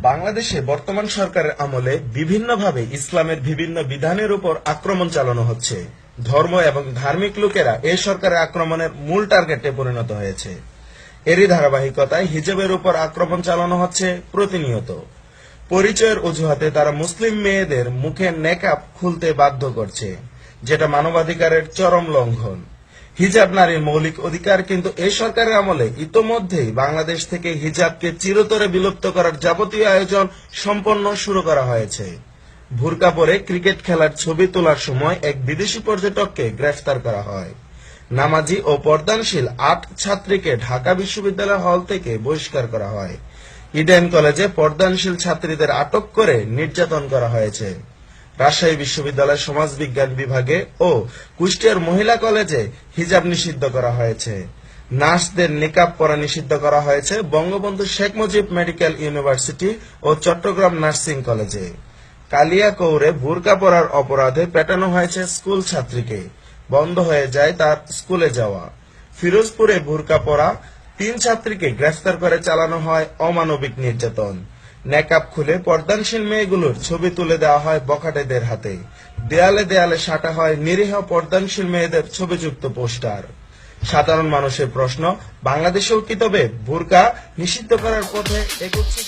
বাংলাদেশে বর্তমান সরকারের আমলে বিভিন্নভাবে ইসলামের বিভিন্ন বিধানের উপর আক্রমণ চালানো হচ্ছে। ধর্ম এবং ধার্মিক লোকেরা এই সরকারের আক্রমণের মূল টার্গেটে পরিণত হয়েছে। এরই ধারাবাহিকতায় হিজাবের উপর আক্রমণ চালানো হচ্ছে প্রতিনিয়ত। পরিচয়ের অজুহাতে তারা মুসলিম মেয়েদের মুখে নেকাব খুলতে বাধ্য করছে, যেটা মানবাধিকারের চরম লঙ্ঘন। হিজাব নারীর মৌলিক অধিকার, কিন্তু এই সরকারের আমলে ইতোমধ্যেই বাংলাদেশ থেকে হিজাবকে চিরতরে বিলুপ্ত করার যাবতীয় আয়োজন সম্পন্ন শুরু করা হয়েছে। বুরকা পরে ক্রিকেট খেলার ছবি তোলার সময় এক বিদেশি পর্যটককে গ্রেফতার করা হয়। নামাজি ও পর্দানশীল ৮ ছাত্রীকে ঢাকা বিশ্ববিদ্যালয় হল থেকে বহিষ্কার করা হয়। ইডেন কলেজে পর্দানশীল ছাত্রীদের আটক করে নির্যাতন করা হয়েছে। রাজশাহী বিশ্ববিদ্যালয় সমাজবিজ্ঞান বিভাগে ও কুষ্টিয়ার মহিলা কলেজে হিজাব নিষিদ্ধ করা হয়েছে। নার্সদের নিকাব পরা নিষিদ্ধ করা হয়েছে বঙ্গবন্ধু শেখ মুজিব মেডিকেল ইউনিভার্সিটি ও চট্টগ্রাম নার্সিং কলেজে। কালিয়াকৈরে বুরকা পরার অপরাধে পেটানো হয়েছে স্কুল ছাত্রীকে, বন্ধ হয়ে যায় তার স্কুলে যাওয়া। ফিরোজপুরে বুরকা পরা ৩ ছাত্রীকে গ্রেফতার করে চালানো হয় অমানবিক নির্যাতন। নেকাব খুলে পর্দানশীল মেয়েগুলোর ছবি তুলে দেওয়া হয় বখাটেদের হাতে। দেয়ালে দেয়ালে সাঁটা হয় নিরীহ পর্দানশীল মেয়েদের ছবিযুক্ত পোস্টার। সাধারণ মানুষের প্রশ্ন, বাংলাদেশেও কি তবে বুরকা নিষিদ্ধ করার পথে এগোচ্ছে?